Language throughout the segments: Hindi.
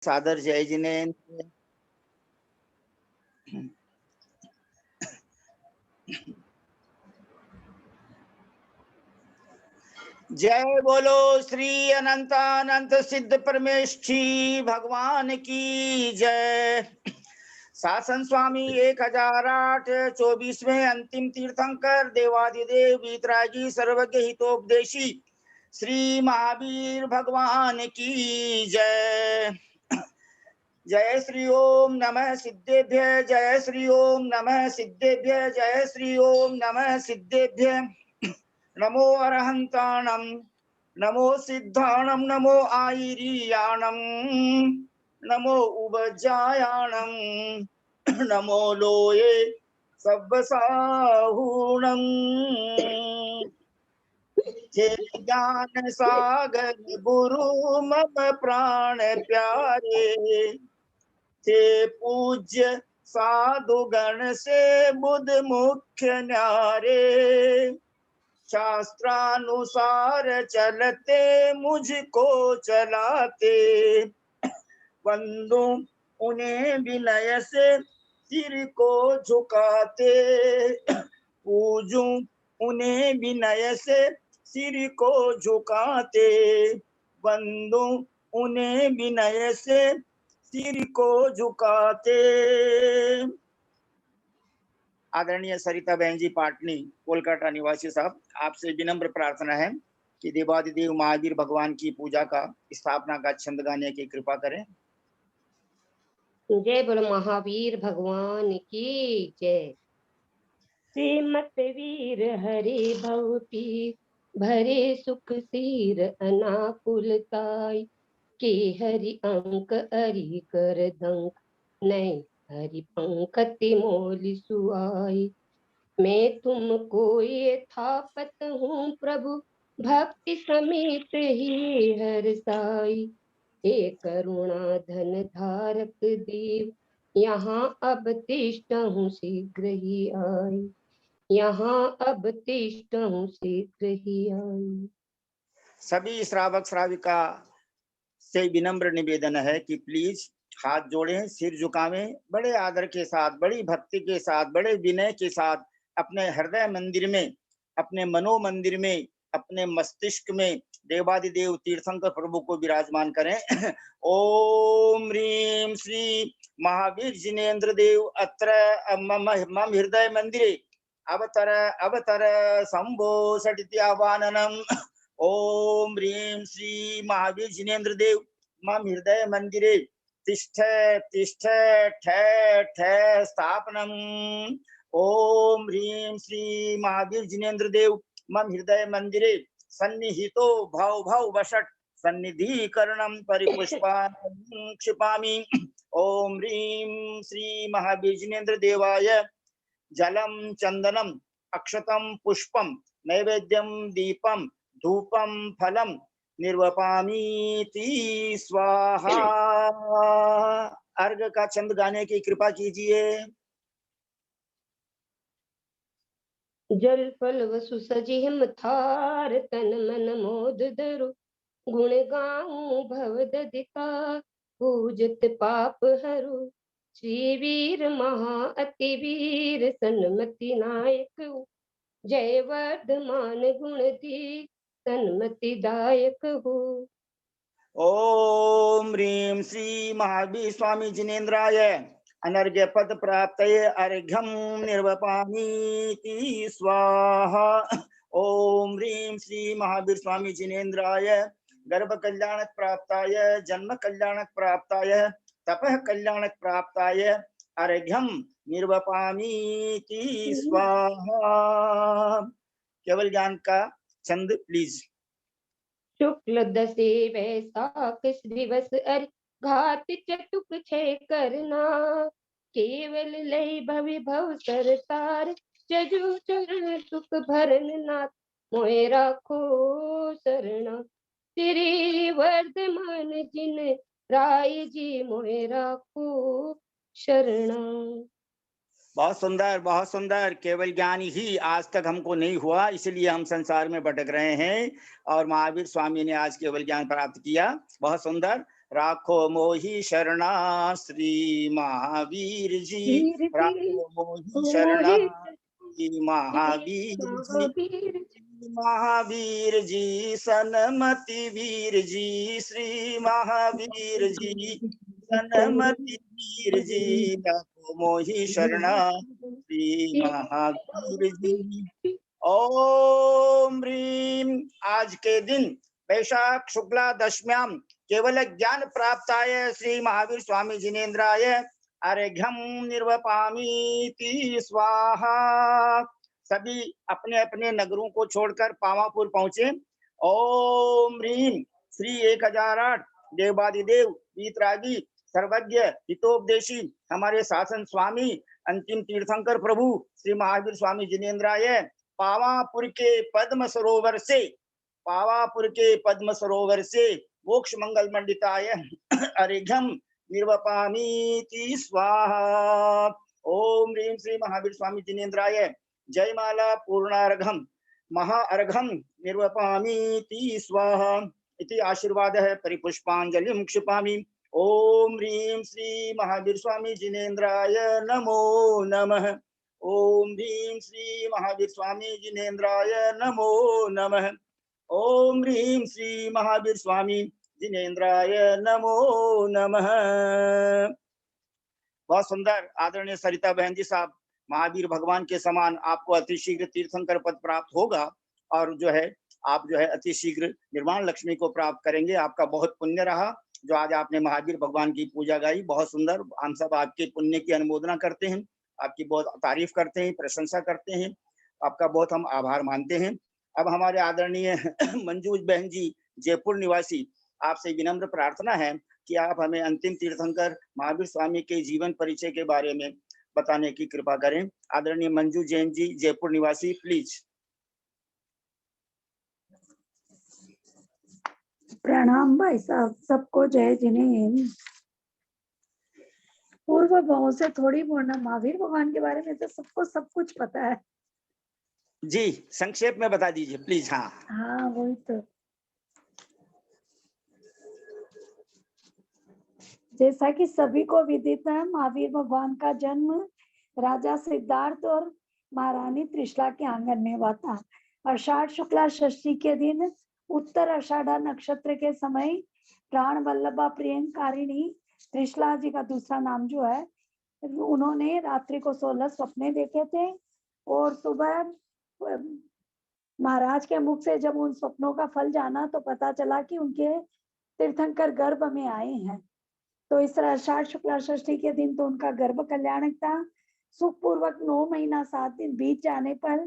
सादर जय जिनेन्द्र। जय बोलो श्री अनंतानंत सिद्ध परमेष्ठी भगवान की जय। शासन स्वामी 1008 24वें अंतिम तीर्थंकर देवादिदेव वीतरागी सर्वज्ञ हितोपदेशी श्री महावीर भगवान की जय। जय श्री ओम नमः सिद्धेभ्य, जय श्री ओम नमः सिद्धेभ्य, जय श्री ओम नमः सिद्धेभ्य। नमो अरहंताणं, नमो सिद्धाणं, नमो आयिरीयाणं, नमो उबजायाणं, नमो लोये सब्बसाहूणं। हे ज्ञान सागर गुरु मम प्राण प्यारे, थे पूज्य साधु गण से बुध मुख्य न्यारे। शास्त्रानुसार चलते मुझको चलाते, वंदू उन्हें विनय से सिर को झुकाते, पूजूं उन्हें विनय से सिर को झुकाते, वंदू उन्हें विनय से सिर को झुकाते। आदरणीय सरिता बहन जी पाटनी कोलकाता निवासी साहब, आपसे विनम्र प्रार्थना है कि देवादिदेव महावीर भगवान की पूजा का स्थापना का छंद गाने की कृपा करें। जय बोलो महावीर भगवान की जय। श्रीमत वीर हरे भव पीर, भरे सुख सीर अनाकुलताई, के हरि अंक हरि कर दंक, नहीं हरि पंकति मोलि सुआई। मैं तुमको ये थापत हूँ प्रभु, भक्ति समेत ही हर साई। हे करुणा धन धारक देव, यहाँ अब तिष्ठ हूँ शीघ्र ही आई, यहाँ अब तिष्ठ हूँ शीघ्र ही आई। सभी श्रावक श्राविका से विनम्र निवेदन है कि प्लीज हाथ जोड़ें, सिर झुकावें, बड़े आदर के साथ, बड़ी भक्ति के साथ, बड़े विनय के साथ अपने हृदय मंदिर में, अपने मनो मंदिर में, अपने मस्तिष्क में देवादिदेव तीर्थंकर प्रभु को विराजमान करें। ओम ह्रीं श्री महावीर जिनेन्द्र देव अत्र मम हृदय मंदिरे अवतर अवतर शंभो सटिति आवाहनम। ओम ह्रीं श्री महावीर जिनेन्द्र देव मम हृदय मंदिरे तिष्ठ तिष्ठ ठे ठे स्थापनम। ओम ह्रीं श्री महावीर जिनेन्द्र देव मम हृदय मंदिरे सन्निहितो भाव भाव वशट सन्निधिकरणं परिपुष्पाणि क्षिपामि। ओम ह्रीं श्री महावीर जिनेन्द्र देवाय जलम चंदनम अक्षतम पुष्पम नैवेद्यम दीपम धूपम फलम निर्वपामीति स्वाहा। अर्घ का छंद गाने की कृपा कीजिए। जल फल वसु सजी हिम थार, तन मन मोद धरु गुण गाऊं भव ददिता, पूजत पाप हरु। श्री वीर महा अति वीर सन्मति नायक, जय वर्धमान गुण दी सन्मति दायक हो। ओम ह्रीं श्री महावीर स्वामी जिनेन्द्राय अनर्घ्य पद प्राप्तये अर्घ्यम निर्वपामीति स्वाहा। ओम ह्रीं श्री महावीर स्वामी जिनेन्द्राय गर्भ कल्याणक प्राप्ताय, जन्म कल्याणक प्राप्ताय, तपः कल्याणक प्राप्ताय अर्घ्यम निर्वपामीति स्वाहा। केवल ज्ञान का छंद प्लीज। शुक्ल दशे वैशाख दिवस अरि, घात चतुक छे करना, केवल लय भवि भव सरतार, जजु चरण सुख भरन नाथ, मोहि राखो शरणा। श्री वर्धमान जिन राय जी, मोहि राखो शरणा। बहुत सुंदर, बहुत सुंदर। केवल ज्ञान ही आज तक हमको नहीं हुआ, इसलिए हम संसार में भटक रहे हैं और महावीर स्वामी ने आज केवल ज्ञान प्राप्त किया। बहुत सुंदर। राखो मोहि शरणा श्री महावीर जी, वीर जी राखो मोहि शरणा मोहि श्री महावीर जी, महावीर महावीर जी सनमति वीर जी, श्री महावीर जी सनमति वीर जी, राखो मोहि शरणा श्री महावीर जी। ओम ह्रीम। आज के दिन वैशाख शुक्ला दशम्याम केवल ज्ञान प्राप्ताय श्री महावीर स्वामी जिनेन्द्राय अर्घ्यम निर्वपामीति स्वाहा। सभी अपने अपने नगरों को छोड़कर पावापुर पहुंचे। ओम ह्रीम श्री 1008 देवादिदेव वीतरागी सर्वज्ञ हितोपदेशी हमारे शासन स्वामी अंतिम तीर्थंकर प्रभु श्री महावीर स्वामी जिनेन्द्राय पावापुर के पद्म सरोवर से मोक्ष मंगल मंडिताय अर्घ्यम निर्वपामीति स्वाहा। ओम ह्रीम श्री महावीर स्वामी जिनेन्द्राय जयमाला पूर्णार्घम महाअर्घम निर्वपामीति स्वाहा इति आशीर्वादः परिपुष्पांजलिं क्षिपामि। ओम ह्रीम श्री महावीर स्वामी जिनेन्द्राय नमो नमः। ओम ह्रीम श्री महावीर स्वामी जिनेन्द्राय नमो नमः। ओम ह्रीम श्री महावीर स्वामी जिनेन्द्राय नमो नमः। बहुत सुंदर। आदरणीय सरिता बहन जी साहब, महावीर भगवान के समान आपको अतिशीघ्र तीर्थंकर पद प्राप्त होगा और जो है आप जो है अतिशीघ्र निर्वाण लक्ष्मी को प्राप्त करेंगे। आपका बहुत पुण्य रहा जो आज आपने महावीर भगवान की पूजा गाई, बहुत सुंदर। हम सब आपके पुण्य की अनुमोदना करते हैं, आपकी बहुत तारीफ करते हैं, प्रशंसा करते हैं, आपका बहुत हम आभार मानते हैं। अब हमारे आदरणीय मंजूज बहन जी जयपुर निवासी, आपसे विनम्र प्रार्थना है कि आप हमें अंतिम तीर्थंकर महावीर स्वामी के जीवन परिचय के बारे में बताने की कृपा करें। आदरणीय मंजू जैन जी जयपुर निवासी, प्लीज। प्रणाम भाई साहब, सबको जय जिनेन्द्र। पूर्व भाव से थोड़ी बोलना, महावीर भगवान के बारे में तो सबको सब कुछ पता है जी, संक्षेप में बता दीजिए प्लीज। हाँ वही तो। जैसा कि सभी को विदित है, महावीर भगवान का जन्म राजा सिद्धार्थ और महारानी त्रिशला के आंगन में हुआ था। आषाढ़ शुक्ला षष्ठी के दिन उत्तर आषाढ़ा नक्षत्र के समय प्राण वल्लभा प्रियंकारिणी त्रिशला जी का दूसरा नाम जो है, उन्होंने रात्रि को 16 सपने देखे थे और सुबह महाराज के मुख से जब उन सपनों का फल जाना तो पता चला कि उनके तीर्थंकर गर्भ में आए हैं। तो इस आषाढ़ शुक्ला षष्ठी के दिन तो उनका गर्भ कल्याणक था। सुखपूर्वक 9 महीना 7 दिन बीत जाने पर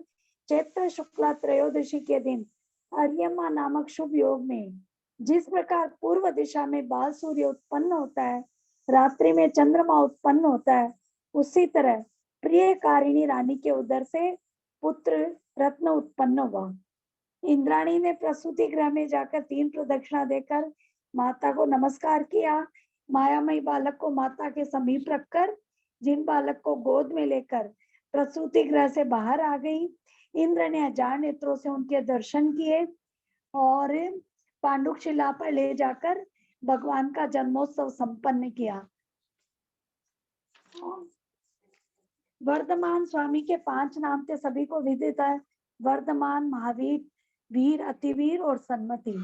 चैत्र शुक्ला त्रयोदशी के दिन अर्यमा नामक शुभ योग में जिस प्रकार पूर्व दिशा में बाल सूर्य उत्पन्न होता है, रात्रि में चंद्रमा उत्पन्न होता है, उसी तरह प्रियकारिणी रानी के उदर से पुत्र रत्न उत्पन्न हुआ। इंद्राणी ने प्रसूति गृह में जाकर 3 प्रदक्षिणा देकर माता को नमस्कार किया। मायामयी बालक को माता के समीप रखकर जिन बालक को गोद में लेकर प्रसूति गृह से बाहर आ गई, इंद्र ने हजार नेत्रों से उनके दर्शन किए और पांडुक शिला पर ले जाकर भगवान का जन्मोत्सव संपन्न किया। वर्धमान स्वामी के 5 नाम थे, सभी को विदित है। वर्धमान, महावीर, वीर, अतिवीर और सन्मति।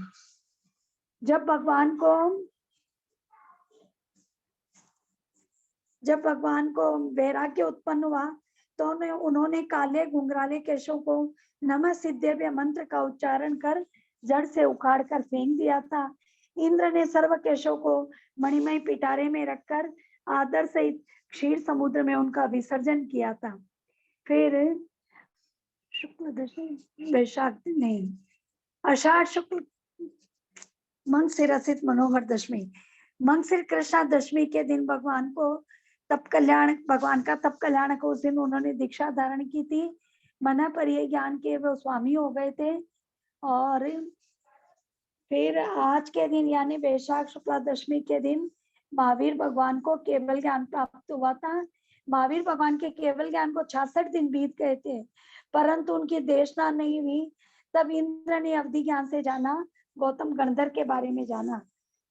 जब भगवान को वैराग्य उत्पन्न हुआ तो उन्होंने काले घुंघराले केशों को नमः सिद्धेभ्य मंत्र का उच्चारण कर जड़ से उखाड़ कर फेंक दिया था। इंद्र ने सर्व केशों को मणिमय पिटारे में रखकर आदर सहित क्षीर समुद्र में उनका विसर्जन किया था। फिर शुक्ल दशमी वैशाख नहीं, आषाढ़ शुक्ल मंगसिर असित मनोहर दशमी, मंगसिर कृष्णा दशमी के दिन भगवान का तप कल्याणक उस दिन उन्होंने दीक्षा धारण की थी। मना परिय ज्ञान के वो स्वामी हो गए थे। और फिर आज के दिन यानी वैशाख शुक्ला दशमी के दिन महावीर भगवान को केवल ज्ञान प्राप्त हुआ था। महावीर भगवान के केवल ज्ञान को 66 दिन बीत गए थे, परंतु उनकी देशना नहीं हुई। तब इंद्र ने अवधि ज्ञान से जाना, गौतम गणधर के बारे में जाना,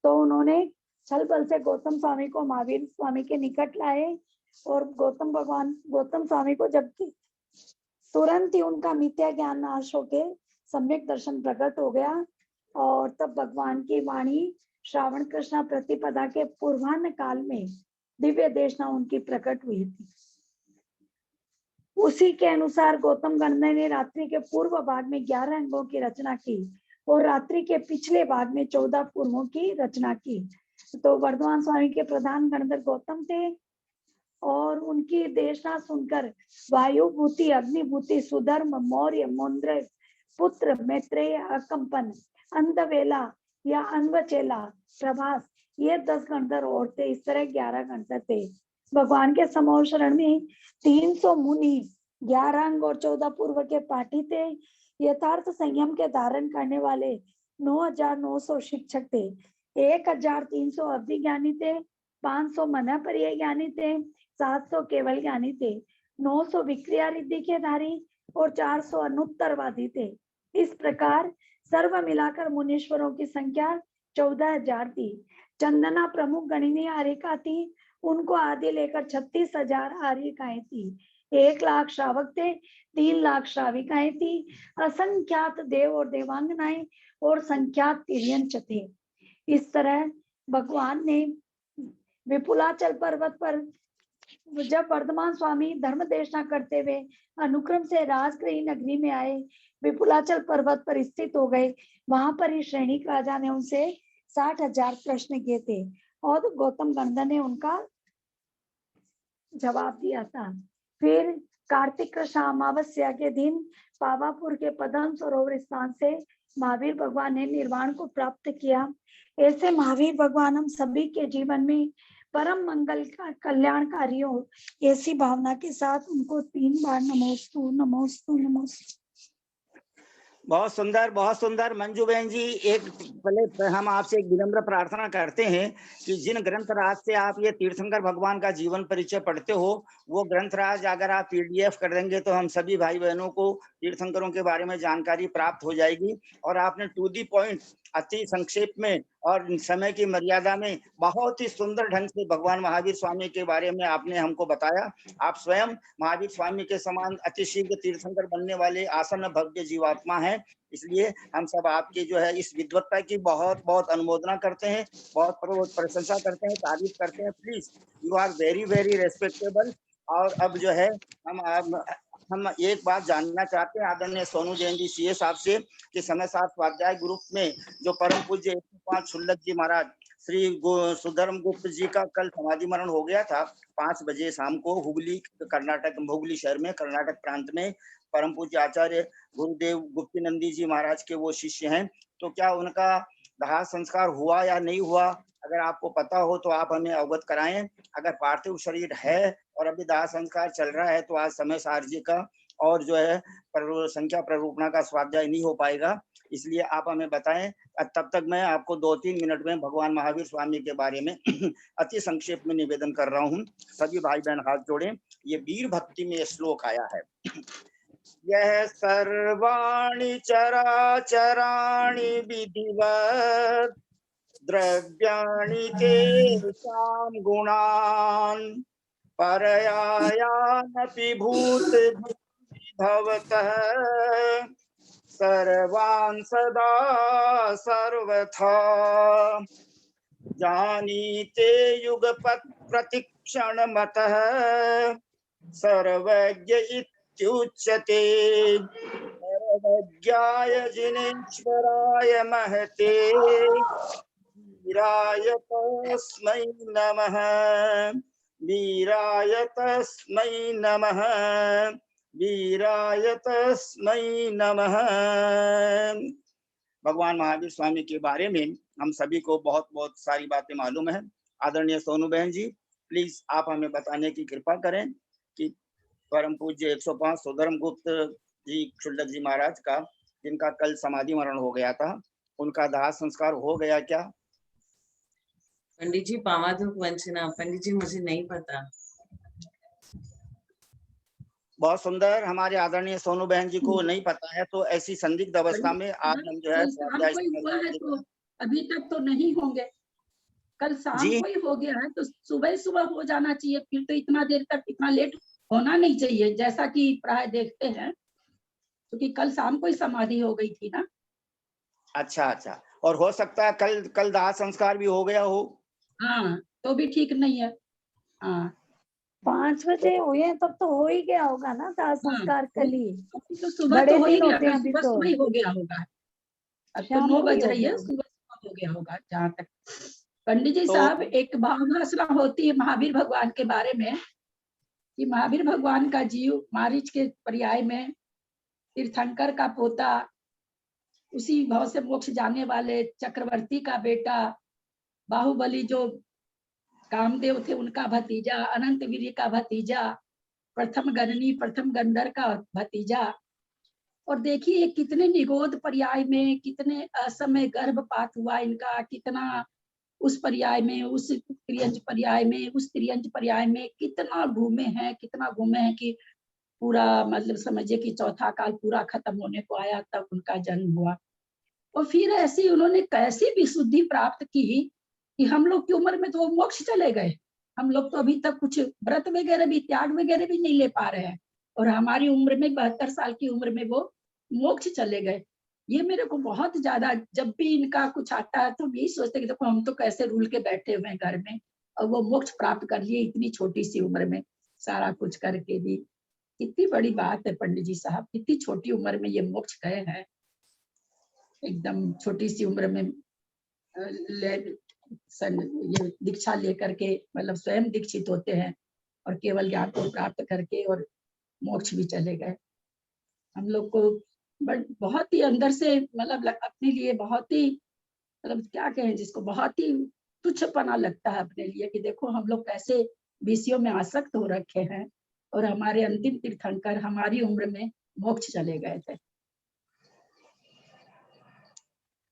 तो उन्होंने छल बल से गौतम स्वामी को महावीर स्वामी के निकट लाए और गौतम स्वामी को जबकि तुरंत ही उनका मिथ्या ज्ञान नाश होके सम्यक दर्शन प्रकट हो गया और तब भगवान की वाणी श्रावण कृष्णा प्रतिपदा के पूर्वाह्न काल में दिव्य देशना उनकी प्रकट हुई थी। उसी के अनुसार गौतम गणना ने रात्रि के पूर्व भाग में 11 अंगों की रचना की और रात्रि के पिछले भाग में 14 पूर्वों की रचना की। तो वर्धमान स्वामी के प्रधान गणधर गौतम थे और उनकी देशना सुनकर वायुभूति, अग्निभूति, सुधर्म, मौर्य, मुंद्र, पुत्र, मैत्रेय, अकंपन, अंधवेला या अन्वचेला, प्रभास, ये 10 गणधर और थे। इस तरह 11 गणधर थे। भगवान के समूह शरण में 300 मुनि, 11 अंग और 14 पूर्व के पाठी थे। यथार्थ संयम के धारण करने वाले 9,900 शिक्षक थे। 1,300 अवधि ज्ञानी थे, 500 मन परिय ज्ञानी थे, 700 केवल ज्ञानी थे, 900 विक्रिया रिद्धि के धारी और 400 अनुत्तरवादी थे। इस प्रकार सर्व मिलाकर मुनीश्वरों की संख्या 14,000 थी। चंदना प्रमुख गणनीय आर्यिका थी, उनको आदि लेकर 36,000 आर्यिकाएं थी। 1 लाख श्रावक थे, 3 लाख श्राविकाएं थी, असंख्यात देव और देवांगनाएं और संख्यात तिर्यंच थे। इस तरह भगवान ने विपुलाचल पर्वत पर जब वर्धमान स्वामी धर्म देशना करते हुए अनुक्रम से राजगृह नगरी में आए, विपुलाचल पर्वत पर स्थित हो गए। वहां पर ही श्रेणी राजा ने उनसे 60,000 प्रश्न किए थे और गौतम गणधर ने उनका जवाब दिया था। फिर कार्तिक कृष्ण अमावस्या के दिन पावापुर के पद्म सरोवर स्थान से महावीर भगवान ने निर्वाण को प्राप्त किया। ऐसे महावीर भगवान हम सभी के जीवन में परम मंगल का कल्याणकारी हो, ऐसी भावना के साथ उनको 3 बार नमोस्तु नमोस्तु नमोस्तु। बहुत सुंदर मंजू बहन जी। एक पहले हम आपसे एक विनम्र प्रार्थना करते हैं कि जिन ग्रंथ राज से आप ये तीर्थंकर भगवान का जीवन परिचय पढ़ते हो, वो ग्रंथ राज अगर आप PDF कर देंगे तो हम सभी भाई बहनों को तीर्थंकरों के बारे में जानकारी प्राप्त हो जाएगी। और आपने टू दी पॉइंट अति संक्षेप में और समय की मर्यादा में बहुत ही सुंदर ढंग से भगवान महावीर स्वामी के बारे में आपने हमको बताया। आप स्वयं महावीर स्वामी के समान अति शीघ्र तीर्थंकर बनने वाले आसन भव्य जीवात्मा हैं। इसलिए हम सब आपके जो है इस विद्वत्ता की बहुत बहुत अनुमोदना करते हैं, बहुत प्रशंसा करते हैं, तारीफ करते हैं। Please, you are very very respectable. और अब जो है हम एक बात जानना चाहते हैं आदरणीय सोनू जैन जी सीए साहब से कि समय साथ स्वाध्याय ग्रुप में जो परम पूज्य 105 शुल्लक जी महाराज श्री सुधर्म गुप्त जी का कल समाधि मरण हो गया था 5 बजे शाम को हुगली कर्नाटक, हुगली शहर में, कर्नाटक प्रांत में। परम पूज्य आचार्य गुरुदेव गुप्तिनंदी जी महाराज के वो शिष्य हैं। तो क्या उनका दाह संस्कार हुआ या नहीं हुआ? अगर आपको पता हो तो आप हमें अवगत कराएं। अगर पार्थिव शरीर है और अभी दाह संस्कार चल रहा है तो आज समय सार जी का और जो है संख्या प्ररूपणा का स्वाध्याय नहीं हो पाएगा, इसलिए आप हमें बताएं। तब तक मैं आपको 2-3 मिनट में भगवान महावीर स्वामी के बारे में अति संक्षेप में निवेदन कर रहा हूं। सभी भाई बहन हाथ जोड़ें। ये वीर भक्ति में श्लोक आया है। यह सर्वाणि चराचराणि विधिवत् द्रव्याणि तेषां गुणान् परयायानपि भूत भवतः सर्वान् सदा सर्वथा जानीते युगपत् प्रतिक्षणमतः सर्वज्ञ इत्युच्यते। सर्वज्ञाय जिनेश्वराय महते वीराय तस्मै नमः, वीराय तस्मै नमः, वीराय तस्मै नमः। भगवान महावीर स्वामी के बारे में हम सभी को बहुत बहुत सारी बातें मालूम है। आदरणीय सोनू बहन जी, प्लीज आप हमें बताने की कृपा करें कि परम पूज्य 105 सुधर्म गुप्त जी शुल्लक जी महाराज का, जिनका कल समाधि मरण हो गया था, उनका दाह संस्कार हो गया क्या? पंडित जी, पावाधुक वंचना। पंडित जी, मुझे नहीं पता। बहुत सुंदर। हमारे आदरणीय सोनू बहन जी को नहीं पता है, तो ऐसी संदिग्ध अवस्था में आज हम जो है अभी तक तो नहीं होंगे। कल शाम जी। को ही हो गया है तो सुबह सुबह हो जाना चाहिए, फिर तो इतना देर तक इतना लेट होना नहीं चाहिए, जैसा कि प्राय देखते हैं, क्योंकि कल शाम को ही समाधि हो गई थी ना। अच्छा अच्छा, और हो सकता है कल कल दाह संस्कार भी हो गया हो। हाँ, तो भी ठीक नहीं है। हाँ 5 बजे हुए हैं तब तो हो ही गया होगा ना दाह हाँ, संस्कार कल ही। अभी तो सुबह बड़े तो हो ही दिन गया, होते कल हैं अभी सुबह तो, सुबह ही हो गया होगा। अब तो शाम 9 को ही बज हो रही गया है, होगा। सुबह सुबह हो गया होगा जहाँ तक। पंडित जी तो साहब, एक भावनासना होती है महावीर भगवान के बारे में कि महावीर भगवान का जीव मारीच के पर्याय में तीर्थंकर का पोता, उसी भाव से मोक्ष जाने वाले चक्रवर्ती का बेटा, बाहुबली जो कामदेव थे उनका भतीजा, अनंत वीर्य का भतीजा, प्रथम गणनी प्रथम गंधर का भतीजा। और देखिए कितने निगोद पर्याय में, कितने असमय गर्भपात हुआ इनका, कितना उस पर्याय में, उस त्रियंज पर्याय में, उस त्रियंज पर्याय में कितना घूमे हैं, कितना घूमे हैं कि पूरा मतलब समझिए कि चौथा काल पूरा खत्म होने को आया तब उनका जन्म हुआ। और फिर ऐसी उन्होंने कैसी विशुद्धि प्राप्त की कि हम लोग की उम्र में तो वो मोक्ष चले गए। हम लोग तो अभी तक कुछ व्रत वगैरह भी, त्याग वगैरह भी नहीं ले पा रहे हैं, और हमारी उम्र में 72 साल की उम्र में वो मोक्ष चले गए। ये मेरे को बहुत ज्यादा, जब भी इनका कुछ आता है तो यही सोचते कि देखो हम तो कैसे रूल के बैठे हुए हैं घर में, और वो मोक्ष प्राप्त कर लिए इतनी छोटी सी उम्र में, सारा कुछ करके भी। कितनी बड़ी बात है पंडित जी साहब, कितनी छोटी उम्र में ये मोक्ष गए हैं, एकदम छोटी सी उम्र में ये दीक्षा लेकर के, मतलब स्वयं दीक्षित होते हैं और केवल ज्ञान को प्राप्त करके और मोक्ष भी चले गए। हम लोग को बहुत ही अंदर से मतलब अपने लिए बहुत ही, मतलब क्या कहें जिसको, बहुत ही तुच्छपना लगता है अपने लिए कि देखो हम लोग कैसे विषयों में आसक्त हो रखे हैं और हमारे अंतिम तीर्थंकर हमारी उम्र में मोक्ष चले गए थे।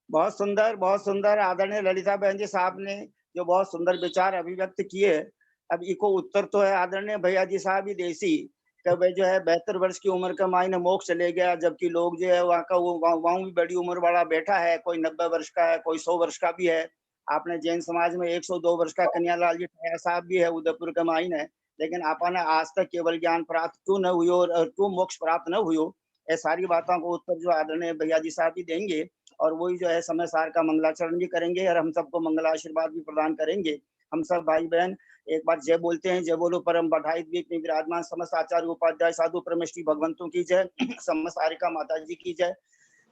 बहुत सुंदर आदरणीय ललिता बहन जी साहब ने जो बहुत सुंदर विचार अभिव्यक्त किए। अब इको उत्तर तो है आदरणीय भैया जी साहब ही देसी कि भाई जो है 72 वर्ष की उम्र का मायने मोक्ष चले गया, जबकि लोग जो है वहाँ का वहाँ भी बड़ी उम्र वाला बैठा है, कोई 90 वर्ष का है, कोई 100 वर्ष का भी है। आपने जैन समाज में 102 वर्ष का कन्यालाल जी ठहर साहब भी है, उदयपुर का माइन है। लेकिन आपने आज तक केवल ज्ञान प्राप्त क्यों न हुई और क्यों मोक्ष प्राप्त न हुई, ये सारी बातों को उत्तर जो आदरणीय भैया जी साहब ही देंगे, और वही जो है समय सार का मंगलाचरण भी करेंगे और हम सबको मंगल आशीर्वाद भी प्रदान करेंगे। हम सब भाई बहन एक बार जय बोलते हैं। जय बोलो परम बढ़ाई द्वीप में विराजमान समस्त आचार्य उपाध्याय साधु परमेष्टि भगवंतों की जय, समस्त आरिका माता जी की जय,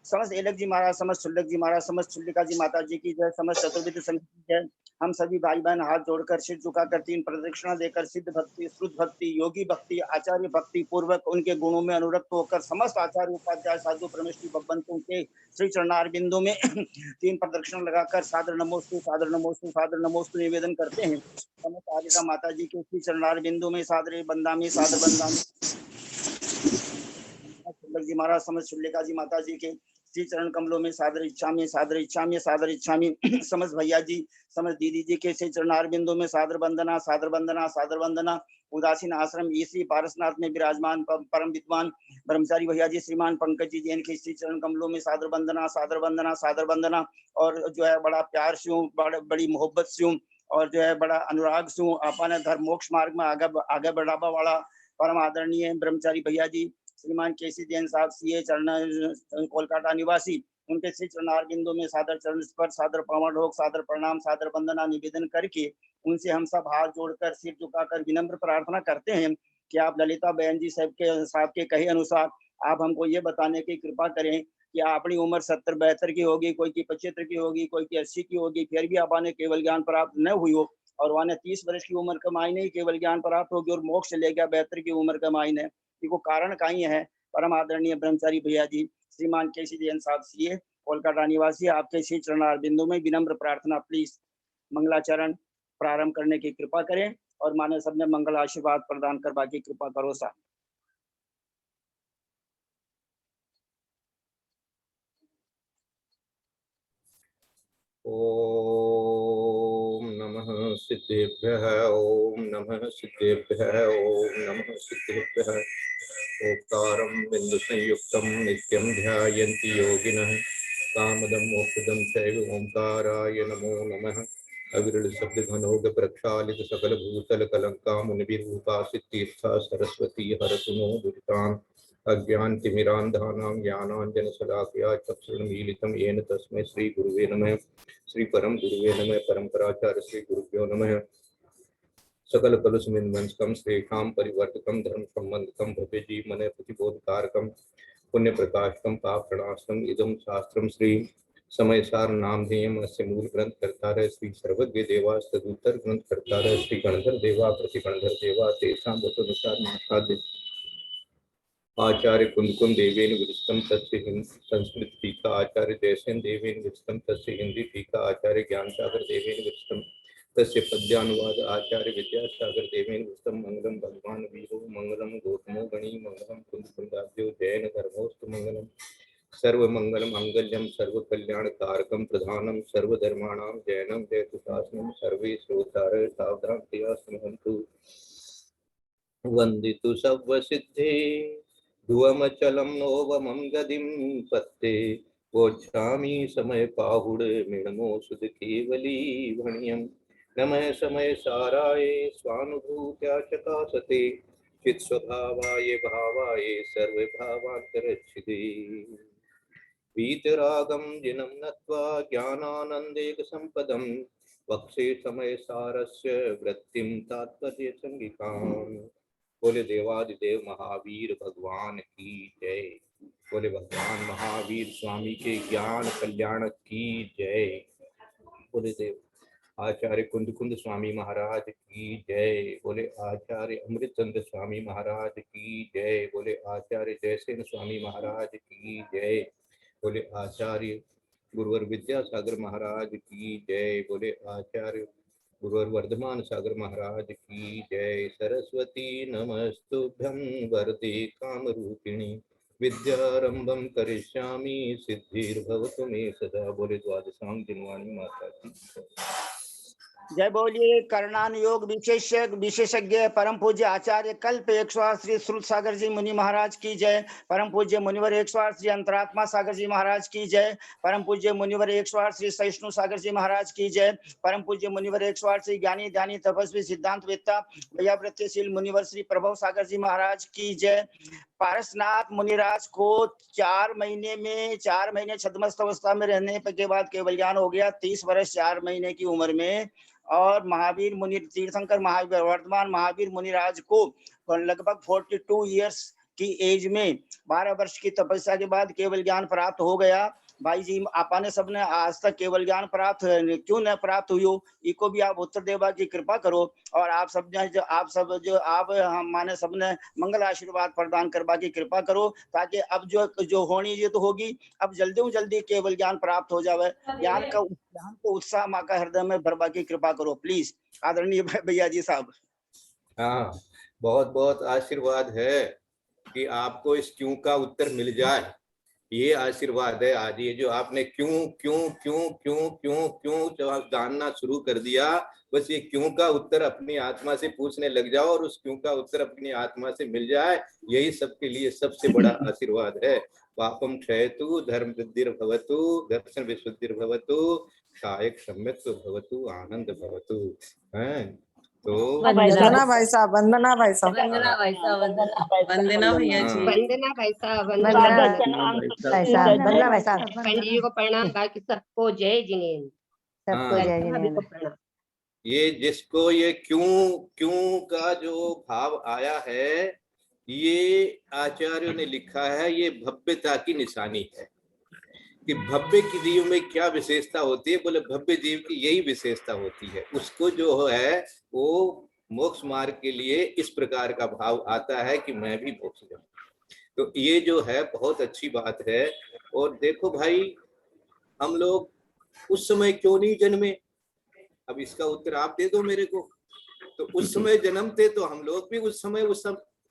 समस्त एलक जी महाराज, समस्त छुल्लक जी महाराज, समस्त छुल्लिका जी माता जी की जय, समस्त चतुर्विद संघ की जय। हम सभी भाई बहन हाथ जोड़कर सिर झुकाकर 3 प्रदक्षिणा देकर सिद्ध भक्ति, श्रुत भक्ति, योगी भक्ति, आचार्य भक्ति पूर्वक उनके गुणों में अनुरक्त होकर समस्त आचार्य उपाध्याय साधु परमेष्टि भगवंतों के श्री चरणार बिंदु में 3 प्रदक्षिणा लगाकर सादर नमोस्तु सादर नमोस्तु सादर नमोस्तु निवेदन करते हैं। समस्त आरिका माता जी के श्री चरणार बिंदु में सादर बंदामी सादर बंदामी जी महाराज, समस्त छुल्लिका जी माता जी के श्री चरण कमलों में सादर इच्छामी सादर इच्छामी सादर इच्छामी। समस्त भैया जी, समस्त दीदी जी के श्री चरणार बिंदु में सादर वंदना सादर वंदना सादर वंदना। उदासीन आश्रम ईश्वरी पारसनाथ में विराजमान परम विद्वान ब्रह्मचारी भैया जी श्रीमान पंकज जी जैन के श्री चरण कमलों में सादर वंदना सादर वंदना सादर वंदना। और जो है बड़ा प्यार से, बड़ी मोहब्बत से और जो है बड़ा अनुराग से अपने धर्म मोक्ष मार्ग में आगे बढ़ावा वाला परम आदरणीय ब्रह्मचारी भैया जी श्रीमान केसी जैन साहब सीए चरण कोलकाता निवासी, उनके श्री चरणार बिंदु में सादर चरण स्पर्श सादर पावन ढोक सादर प्रणाम सादर वंदना निवेदन करके उनसे हम सब हाथ जोड़कर सिर झुकाकर विनम्र प्रार्थना करते हैं कि आप ललिता बहन जी साहब के कहे अनुसार आप हमको ये बताने की कृपा करें कि अपनी उम्र 70-72 की होगी, कोई की 75 की होगी, कोई की 80 की होगी, फिर भी आपने केवल ज्ञान प्राप्त न हुई हो, और वहां 30 वर्ष की उम्र का मायने ही केवल ज्ञान प्राप्त होगी और मोक्ष ले गया 72 की उम्र का मायने। को कारण कहीं है परम आदरणीय ब्रह्मचारी भैया जी श्रीमान केसी जैन साहब सीए कोलकाता निवासी, आपके श्री चरणार बिंदु में विनम्र प्रार्थना, प्लीज मंगलाचरण प्रारंभ करने की कृपा करें और माने सबने मंगल आशीर्वाद प्रदान कर बाकी कृपा करो सा। ओम नमः सिद्धेभ्यः ओम नमः सिद्धेभ्यः ओम नमः सिद्धेभ्यः। ओंकारं बिंदु संयुक्तं नित्यं ध्यायन्ति योगिनः कामदं मोक्षदं चैव ओंकाराय नमो नमः। अविरल शब्द घनोग प्रक्षालित सकल भूतल कलंका मुनिभिरूपासित तीर्था सरस्वती हरतु नो दुरितान् अज्ञान तिमिरान्धानां ज्ञानाञ्जन शलाकया चक्षुर्मीलितं येन तस्मै श्री गुरुवे नमः। श्री परम गुरुवे नमः। परम्पराचार्य श्री गुरुभ्यो नमः। सकल कलुषमिन्वंसकं श्रेष्ठां परिवर्तकं धर्म संबंधकं भव्य जीवमने प्रतिबोधकारकं पुण्य प्रकाशकं पाप प्रणाशकं इदं शास्त्रं श्री समयसार नामधेयम् अस्य मूल ग्रंथ कर्तारः श्री सर्वज्ञ देवा तदुत्तर ग्रंथ कर्तारः श्री गणधर देवा प्रतिगणधर देवा तेषां वचोनुसार नासाद्य आचार्य कुंदकुंद देवेन विरचितं तस्य संस्कृत टीका आचार्य जयसेन देवेन विरचितं तस्य हिंदी टीका आचार्य ज्ञानसागर देवेन विरचितं तस्य पद्यानुवाद आचार्य विद्यासागर देवेन विरचितं। मंगलम भगवान वीरो मंगलम गौतमो गणी मंगलम कुंदकुंदाब्जो जैन धर्मोस्तु मंगलम सर्वमंगल मांगल्यम सर्वकल्याणकारकं प्रधानम सर्वधर्माणां जैनम जयतु शासनम सर्वे श्रोतारः सावधानतया शृण्वन्तु। वंदितु सव्वसिद्धे ध्रुवमचलं नोवमं गदिं पत्ते वोच्छामि समय पाहुड मृणमो सुध केवली भणियम् नमः समय साराय स्वानुभूत्या चकासते चित् स्वभावाय भावाय सर्वभावान्तरच्छिदे वीतरागं जिनं नत्वा ज्ञानानन्देकसम्पदं वक्षे समय सारस्य वृत्तिं तात्पर्य संगिकाम्। बोले देवादिदेव महावीर भगवान की जय। बोले भगवान महावीर स्वामी के ज्ञान कल्याण की जय। बोले देव आचार्य कुंदकुंद स्वामी महाराज की जय। बोले आचार्य अमृतचंद्र स्वामी महाराज की जय। बोले आचार्य जयसेन स्वामी महाराज की जय। बोले आचार्य गुरुवर विद्यासागर महाराज की जय। बोले आचार्य गुरुवर वर्धमान सागर महाराज की जय। सरस्वती नमस्तुभ्यं वरदे कामरूपिणी विद्यारंभं करिष्यामि सिद्धिर्भवतु मे सदा। बोले द्वादशांग जिनवाणी माता की जय बोलिए कर्णानुयोग विशेषज्ञ परम पूज्य आचार्य कल्प 108 श्री श्रुत सागर जी मुनि महाराज की जय। परम पूज्य मुनिवर 108 श्री अंतरात्मा सागर जी महाराज की जय। परम पूज्य मुनिवर 108 श्री सहिष्णु सागर जी महाराज की जय। परम पूज्य मुनिवर 108 श्री ज्ञानी ध्यानी तपस्वी सिद्धांत वेत्ता वैयावृत्यशील मुनिवर श्री प्रभव सागर जी महाराज की जय। पारसनाथ मुनिराज को 4 महीने छद्मस्त अवस्था में रहने के बाद केवल ज्ञान हो गया 30 वर्ष 4 महीने की उम्र में। और महावीर मुनि तीर्थंकर महावीर वर्तमान महावीर मुनिराज को लगभग 42 इयर्स की एज में 12 वर्ष की तपस्या के बाद केवल ज्ञान प्राप्त हो गया। भाई जी आपने सबने आज तक केवल ज्ञान प्राप्त क्यों न प्राप्त हुई हो, इको भी आप उत्तर देवा की कृपा करो। और आप माने सबने मंगल आशीर्वाद प्रदान करवा की कृपा करो, ताकि अब जो होनी ये तो होगी, अब जल्दी केवल ज्ञान प्राप्त हो जावे। ज्ञान को उत्साह माँ का हृदय में भरवा की कृपा करो प्लीज आदरणीय भैया जी साहब। हाँ, बहुत बहुत आशीर्वाद है कि आपको इस क्यों का उत्तर मिल जाए। ये आशीर्वाद है। आज ये जो आपने क्यों जानना शुरू कर दिया, बस ये क्यों का उत्तर अपनी आत्मा से पूछने लग जाओ और उस क्यों का उत्तर अपनी आत्मा से मिल जाए, यही सबके लिए सबसे बड़ा आशीर्वाद है। पापम क्षयतु धर्म वृद्धिर्भवतु दर्शन विशुद्धिर्भवतु सहायक सम्यक् भवतु आनंद भवतु। हैं तो वंदना भाई साहब, वंदना भाई साहब, वंदना भाई साहब, वंदना भैया जी, वंदना भाई साहब, वंदना भाई साहब, वंदना भाई साहब, पंडित जी को प्रणाम, बाकी सबको जय जिनेन्द्र, सबको जय जिनेन्द्र। प्रणाम। ये जिसको ये क्यों का जो भाव आया है, ये आचार्यों ने लिखा है, ये भव्यता की निशानी है कि भव्य की जीव में क्या विशेषता होती है। बोले भव्य जीव की यही विशेषता होती है, उसको जो है वो मोक्ष मार्ग के लिए इस प्रकार का भाव आता है कि मैं भी मोक्ष जाऊं। तो ये जो है बहुत अच्छी बात है। और देखो भाई, हम लोग उस समय क्यों नहीं जन्मे, अब इसका उत्तर आप दे दो मेरे को। तो उस समय जन्मते तो हम लोग भी उस समय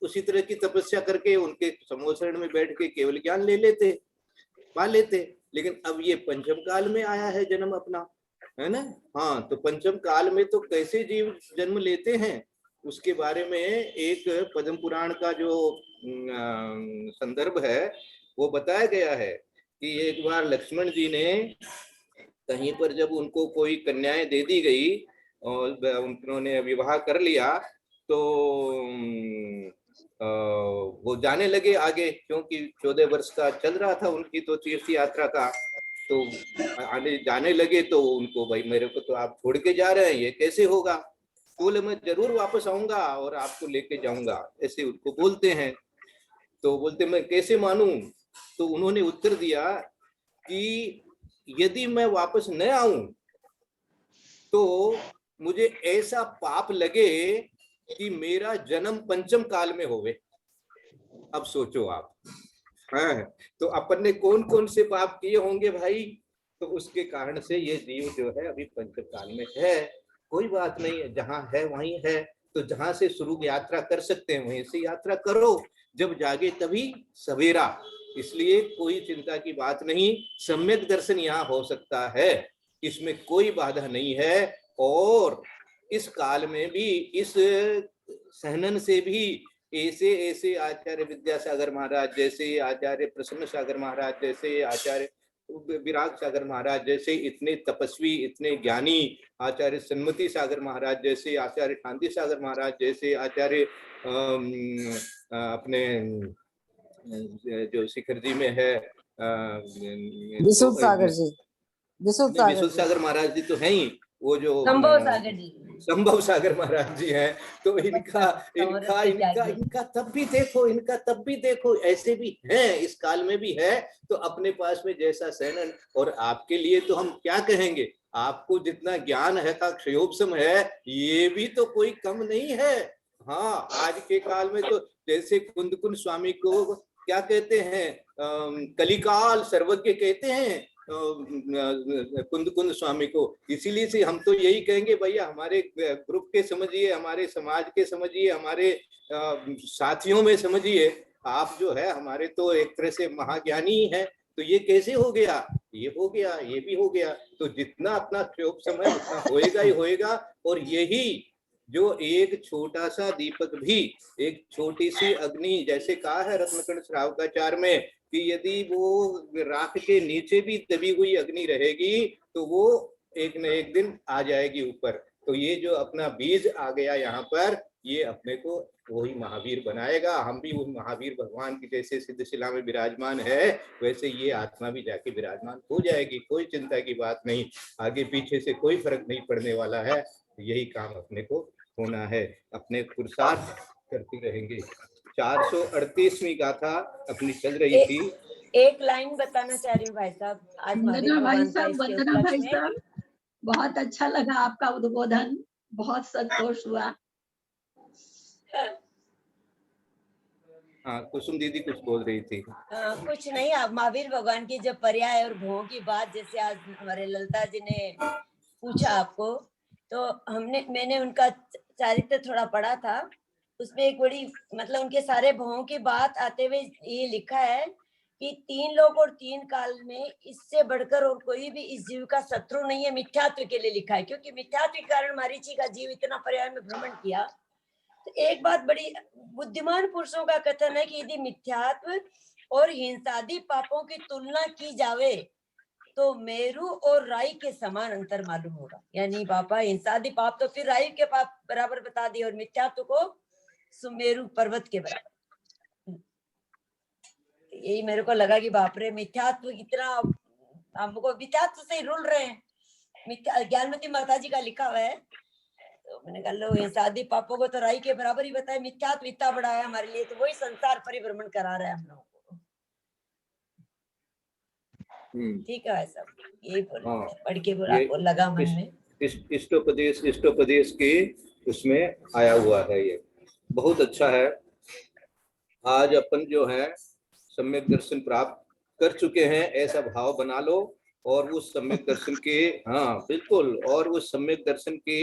उसी तरह की तपस्या करके उनके समोसरण में बैठ के केवल ज्ञान ले लेते, पा लेते। लेकिन अब ये पंचम काल में आया है जन्म अपना, है ना। हाँ, तो पंचम काल में तो कैसे जीव जन्म लेते हैं उसके बारे में एक पद्म पुराण का जो संदर्भ है वो बताया गया है कि एक बार लक्ष्मण जी ने कहीं पर जब उनको कोई कन्याएं दे दी गई और उन्होंने विवाह कर लिया तो वो जाने लगे आगे, क्योंकि 14 वर्ष का चल रहा था उनकी तो तीर्थ यात्रा का, तो आने जाने लगे तो उनको, भाई मेरे को तो आप छोड़ के जा रहे हैं, ये कैसे होगा? बोले मैं जरूर वापस आऊंगा और आपको लेके जाऊंगा, ऐसे उनको बोलते हैं। तो बोलते मैं कैसे मानूं? तो उन्होंने उत्तर दिया कि यदि मैं वापस न आऊं तो मुझे ऐसा पाप लगे कि मेरा जन्म पंचम काल में होवे। अब सोचो आप, हाँ, तो अपन ने कौन कौन से पाप किए होंगे भाई? तो उसके कारण से ये जीव जो है अभी पंचम काल में है। कोई बात नहीं, जहां है वहीं है, तो जहां से शुरू यात्रा कर सकते हैं वहीं से यात्रा करो, जब जागे तभी सवेरा। इसलिए कोई चिंता की बात नहीं, सम्यक दर्शन यहाँ हो सकता है, इसमें कोई बाधा नहीं है। और इस काल में भी इस सहनन से भी ऐसे ऐसे आचार्य विद्यासागर महाराज जैसे, आचार्य प्रसन्न सागर महाराज जैसे, आचार्य विराग सागर महाराज जैसे इतने तपस्वी, इतने ज्ञानी, आचार्य सन्मति सागर महाराज जैसे, आचार्य शांति सागर महाराज जैसे, आचार्य अपने जो शिखर जी में है विशुद्ध सागर जी, विशुद्ध सागर महाराज जी तो है ही, वो जो संभव सागर महाराज जी हैं, तो इनका तब भी देखो ऐसे भी हैं, इस काल में भी है। तो अपने पास में जैसा सहनन, और आपके लिए तो हम क्या कहेंगे, आपको जितना ज्ञान है का क्षयोपशम है, ये भी तो कोई कम नहीं है। हाँ, आज के काल में तो जैसे कुंद स्वामी को क्या कहते हैं, कलिकाल सर्वज्ञ कहते हैं कुंद स्वामी को। इसीलिए से हम तो यही कहेंगे, भैया हमारे ग्रुप के समझिए, हमारे समाज के समझिए, हमारे साथियों में समझिए, आप जो है हमारे तो एक तरह से महाज्ञानी ही है। तो ये कैसे हो गया, ये हो गया, ये भी हो गया। तो जितना अपना क्षोभ समय उतना होएगा ही होएगा। और यही जो एक छोटा सा दीपक भी, एक छोटी सी अग्नि, जैसे कहा है रत्नकंड श्रावकाचार्य में कि यदि वो राख के नीचे भी दबी हुई अग्नि रहेगी तो वो एक न एक दिन आ जाएगी ऊपर। तो ये जो अपना बीज आ गया यहाँ पर, ये अपने को वही महावीर बनाएगा। हम भी उन महावीर भगवान की जैसे सिद्धशिला में विराजमान है, वैसे ये आत्मा भी जाके विराजमान हो जाएगी। कोई चिंता की बात नहीं, आगे पीछे से कोई फर्क नहीं पड़ने वाला है। यही काम अपने को होना है, अपने पुरुषार्थ करते रहेंगे। 438वीं गाथा अपनी चल रही थी। एक लाइन बताना चाह रही हूँ भाई साहब, आज वंदना भाई साहब, बहुत अच्छा लगा आपका उद्बोधन, बहुत संतोष हुआ। हाँ, कुसुम दीदी कुछ बोल रही थी। कुछ नहीं, आप महावीर भगवान की जब पर्याय और भों की बात जैसे आज हमारे ललिता जी ने पूछा आपको, तो मैंने उनका चारित्र थोड़ा पढ़ा था, उसमें एक बड़ी मतलब उनके सारे भवों की बात आते हुए ये लिखा है कि 3 लोक और 3 काल में इससे बढ़कर और कोई भी इस जीव का शत्रु नहीं है। मिथ्यात्व के लिए लिखा है, क्योंकि मिथ्यात्व के कारण मरीचि का जीव इतना पर्याय में भ्रमण किया। तो एक बात बड़ी बुद्धिमान पुरुषों का कथन है कि यदि मिथ्यात्व और हिंसादी पापों की तुलना की जावे तो मेरू और राई के समान अंतर मालूम होगा। यानी पापा हिंसादी पाप तो फिर राई के पाप बराबर बता दिए, और मिथ्यात्व को सुमेरु पर्वत के बराबर। यही मेरे को लगा कि बाप रे, मिथ्यात्व इतना, हमको मिथ्यात्व से ही रुल रहे हैं। ज्ञानमती माता जी का लिखा हुआ है, तो मैंने कहा लो, हिंसादी पापों को तो राई के बराबर ही बताया, मिथ्यात्व इतना बड़ा है हमारे लिए, तो वही संसार परिभ्रमण करा रहा है हम लोगों को। ठीक है सब, यही पढ़ के आपको लगा मन में। इष्टोपदेश के उसमें आया हुआ है, ये बहुत अच्छा है। आज अपन जो है सम्यक दर्शन प्राप्त कर चुके हैं, ऐसा भाव बना लो, और उस सम्यक दर्शन के, हाँ बिल्कुल, और उस सम्यक दर्शन के,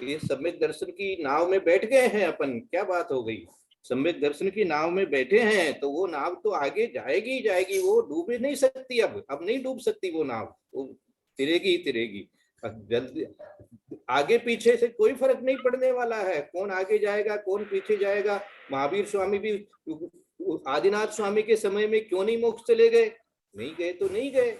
ये सम्यक दर्शन की नाव में बैठ गए हैं अपन। क्या बात हो गई, सम्यक दर्शन की नाव में बैठे हैं, तो वो नाव तो आगे जाएगी ही जाएगी, वो डूबे नहीं सकती। अब नहीं डूब सकती वो नाव, वो तिरेगी ही तिरेगी। जल्दी आगे पीछे से कोई फर्क नहीं पड़ने वाला है, कौन आगे जाएगा कौन पीछे जाएगा। महावीर स्वामी भी आदिनाथ स्वामी के समय में क्यों नहीं मोक्ष चले गए? नहीं गए तो नहीं गए,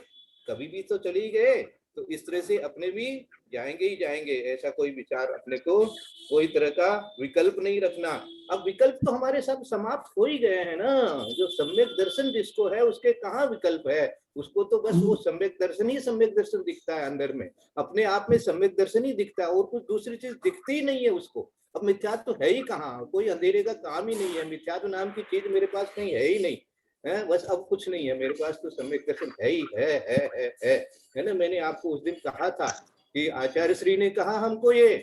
कभी भी तो चले गए। तो इस तरह से अपने भी जाएंगे ही जाएंगे, ऐसा कोई विचार अपने को, कोई तरह का विकल्प नहीं रखना। अब विकल्प तो हमारे सब समाप्त हो ही गए हैं ना, जो सम्यक दर्शन जिसको है उसके कहाँ विकल्प है, उसको तो बस वो सम्यक दर्शन ही सम्यक दर्शन दिखता है अंदर में, अपने आप में सम्यक दर्शन ही दिखता है, और कुछ दूसरी चीज दिखती ही नहीं है उसको। अब मिथ्यात्व तो है ही कहाँ, कोई अंधेरे का काम ही नहीं है, मिथ्यात्व नाम की चीज मेरे पास कहीं है ही नहीं है, बस अब कुछ नहीं है मेरे पास, तो सम्यक दर्शन है ही है ना। मैंने आपको उस दिन कहा था कि आचार्य श्री ने कहा हमको ये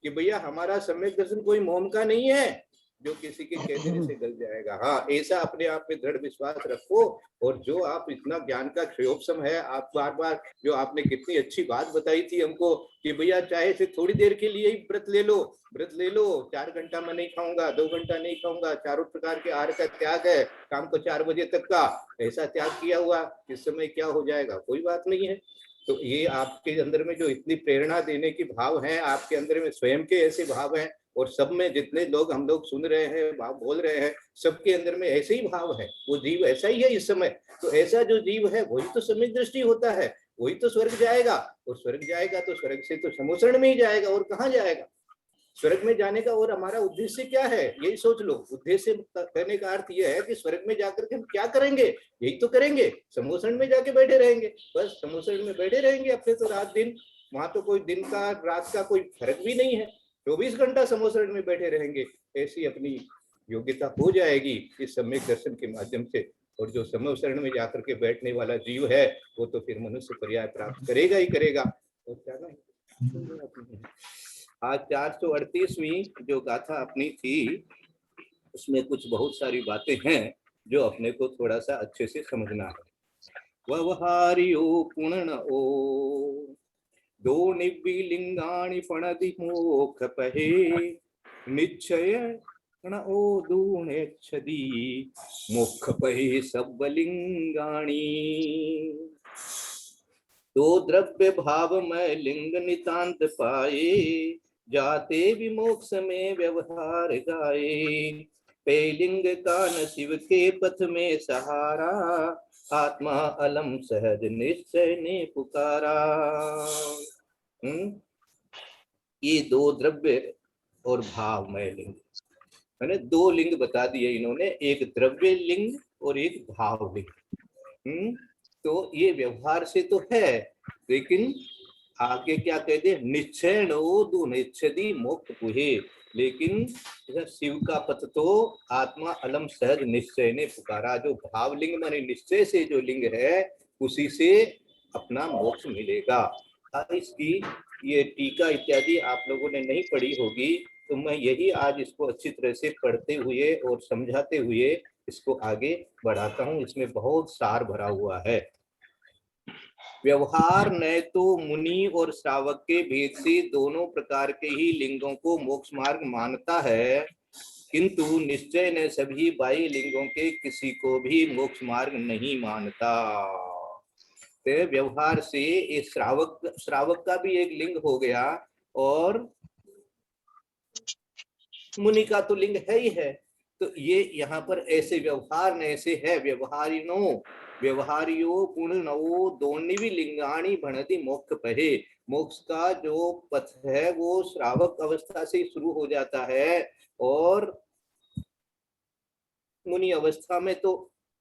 कि भैया हमारा सम्यक दर्शन कोई मोम का नहीं है जो किसी के कह देने से गल जाएगा। हाँ, ऐसा अपने आप में दृढ़ विश्वास रखो। और जो आप इतना ज्ञान का क्षयोपम है, आप बार बार जो आपने कितनी अच्छी बात बताई थी हमको कि भैया चाहे से थोड़ी देर के लिए ही व्रत ले लो, 4 घंटा मैं नहीं खाऊंगा, 2 घंटा नहीं खाऊंगा, चारों प्रकार के आहार का त्याग है, शाम को 4 बजे तक का ऐसा त्याग किया हुआ, इस समय क्या हो जाएगा, कोई बात नहीं है। तो ये आपके अंदर में जो इतनी प्रेरणा देने की भाव है, आपके अंदर में स्वयं के ऐसे भाव हैं, और सब में जितने लोग हम लोग सुन रहे हैं, भाव बोल रहे हैं, सबके अंदर में ऐसे ही भाव है, वो जीव ऐसा ही है इस समय। तो ऐसा जो जीव है वही तो सम्यक दृष्टि होता है, वही तो स्वर्ग जाएगा, और स्वर्ग जाएगा तो स्वर्ग से तो समुसरण में ही जाएगा, और कहाँ जाएगा। स्वर्ग में जाने का और हमारा उद्देश्य क्या है, यही सोच लो। उद्देश्य कहने का अर्थ यह है कि स्वर्ग में जाकर के हम क्या करेंगे, यही तो करेंगे, समुसरण में जाके बैठे रहेंगे, बस समुसरण में बैठे रहेंगे अपने तो रात दिन, वहां तो कोई दिन का रात का कोई फर्क भी नहीं है, 24 घंटा समुसरण में बैठे रहेंगे। ऐसी अपनी योग्यता हो जाएगी इस सम्यक दर्शन के माध्यम से। और जो समुसरण में जाकर के बैठने वाला जीव है वो तो फिर मनुष्य पर्याय प्राप्त करेगा ही करेगा। और क्या ना, आज 438वीं जो गाथा अपनी थी उसमें कुछ बहुत सारी बातें हैं जो अपने को थोड़ा सा अच्छे से समझना है। व्यवहारियो पुण्य ओ दो निव्विलिंगाणि फणदि मोक्ष पहे निश्चय ओ दूणेच्छदी मोक्ष पहे सब्बलिंगाणि। दो द्रव्य भाव में लिंग नितांत पाए जाते विमोक्ष में व्यवहार गाए। पे लिंग का न शिव के पथ में सहारा आत्मा अलम सहज निश्चय ने पुकारा। ये दो द्रव्य और भाव में लिंग, मैंने 2 लिंग बता दिए इन्होंने, एक द्रव्य लिंग और एक भाव लिंग। तो ये व्यवहार से तो है, लेकिन आगे क्या कहते, निश्चय दो निच्छदी मोक्ष पुहे, लेकिन शिव का पथ तो आत्मा अलम सहज निश्चय ने पुकारा। जो भावलिंग माने निश्चय से जो लिंग है उसी से अपना मोक्ष मिलेगा। इसकी ये टीका इत्यादि आप लोगों ने नहीं पढ़ी होगी, तो मैं यही आज इसको अच्छी तरह से पढ़ते हुए और समझाते हुए इसको आगे बढ़ाता हूँ। इसमें बहुत सार भरा हुआ है। व्यवहार न तो मुनि और श्रावक के भेद से दोनों प्रकार के ही लिंगों को मोक्ष मार्ग मानता है, किंतु निश्चय ने सभी बाह्य लिंगों के किसी को भी मोक्ष मार्ग नहीं मानता। तो व्यवहार से इस श्रावक का भी एक लिंग हो गया, और मुनि का तो लिंग है ही है। तो ये यहाँ पर ऐसे व्यवहार ने ऐसे है, व्यवहारियो पुण्यो दोनिवि लिंगाणी भणति मोक्ष पहे। मोक्ष का जो पथ है वो श्रावक अवस्था से शुरू हो जाता है, और मुनि अवस्था में तो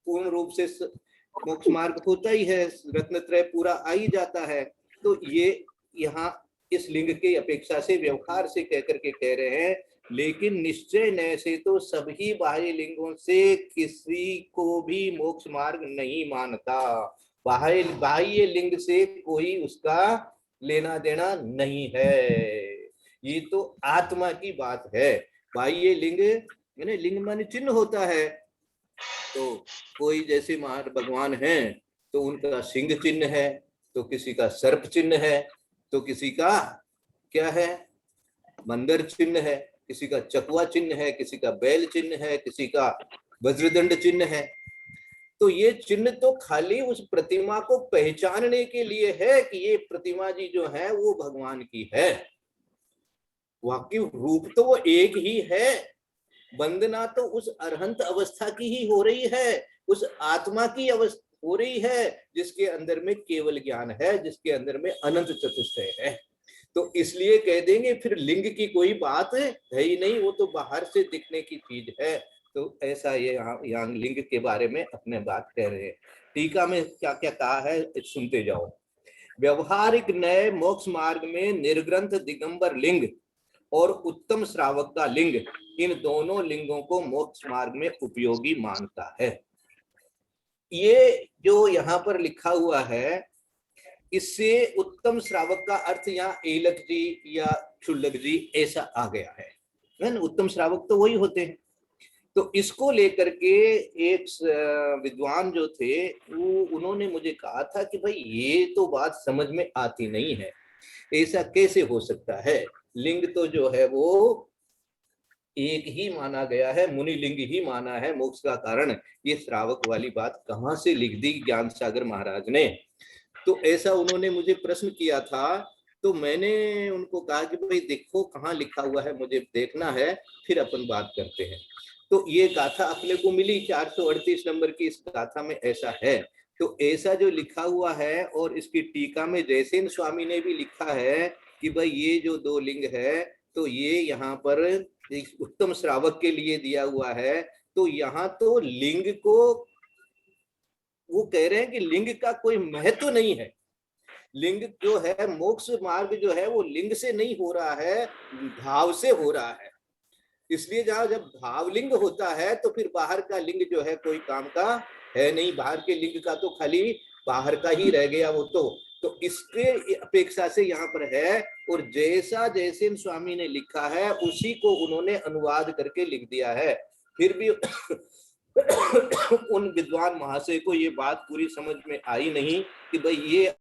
पूर्ण रूप से मोक्ष मार्ग होता ही है, रत्नत्रय पूरा आ ही जाता है। तो ये यहाँ इस लिंग की अपेक्षा से व्यवहार से कहकर के कह रहे हैं, लेकिन निश्चय न से तो सभी बाह्य लिंगों से किसी को भी मोक्ष मार्ग नहीं मानता। बाह्य लिंग से कोई उसका लेना देना नहीं है, ये तो आत्मा की बात है। बाह्य लिंग यानी लिंग माने चिन्ह होता है, तो कोई जैसे महान भगवान हैं तो उनका सिंह चिन्ह है, तो किसी का सर्प चिन्ह है, तो किसी का क्या है मंदिर चिन्ह है, किसी का चकवा चिन्ह है, किसी का बैल चिन्ह है, किसी का वज्रदंड चिन्ह है। तो ये चिन्ह तो खाली उस प्रतिमा को पहचानने के लिए है कि ये प्रतिमा जी जो है वो भगवान की है। वाकई रूप तो वो एक ही है, वंदना तो उस अरहंत अवस्था की ही हो रही है, उस आत्मा की हो रही है जिसके अंदर में केवल ज्ञान है, जिसके अंदर में अनंत चतुष्टय है। तो इसलिए कह देंगे फिर लिंग की कोई बात है ही नहीं, वो तो बाहर से दिखने की चीज है। तो ऐसा ये यहाँ लिंग के बारे में अपने बात कह रहे हैं। टीका में क्या क्या कहा है सुनते जाओ। व्यवहारिक नए मोक्ष मार्ग में निर्ग्रंथ दिगंबर लिंग और उत्तम श्रावक का लिंग, इन दोनों लिंगों को मोक्ष मार्ग में उपयोगी मानता है। ये जो यहाँ पर लिखा हुआ है, इससे उत्तम श्रावक का अर्थ यहाँ एलक जी या क्षुल्लक जी ऐसा आ गया है ना। उत्तम श्रावक तो वही होते हैं। तो इसको लेकर के एक विद्वान जो थे वो उन्होंने मुझे कहा था कि भाई ये तो बात समझ में आती नहीं है, ऐसा कैसे हो सकता है। लिंग तो जो है वो एक ही माना गया है, मुनि लिंग ही माना है मोक्ष का कारण। ये श्रावक वाली बात कहाँ से लिख दी ज्ञान सागर महाराज ने। तो ऐसा उन्होंने मुझे प्रश्न किया था। तो मैंने उनको कहा कि भाई देखो कहाँ लिखा हुआ है, मुझे देखना है, फिर अपन बात करते हैं। तो ये गाथा अपने को मिली 438 नंबर की, इस गाथा में ऐसा है। तो ऐसा जो लिखा हुआ है, और इसकी टीका में जयसेन स्वामी ने भी लिखा है कि भाई ये जो दो लिंग है तो ये यहाँ पर उत्तम श्रावक के लिए दिया हुआ है। तो यहाँ तो लिंग को वो कह रहे हैं कि लिंग का कोई महत्व नहीं है। लिंग जो है मोक्ष मार्ग जो है वो लिंग से नहीं हो रहा है, भाव से हो रहा है। इसलिए जब भावलिंग होता है तो फिर बाहर का लिंग जो है कोई काम का है नहीं। बाहर के लिंग का तो खाली बाहर का ही रह गया वो तो इसके अपेक्षा से यहाँ पर है। और जैसा जयसेन स्वामी ने लिखा है उसी को उन्होंने अनुवाद करके लिख दिया है। फिर भी उन विद्वान महाशय को ये बात पूरी समझ में आई नहीं कि भाई ये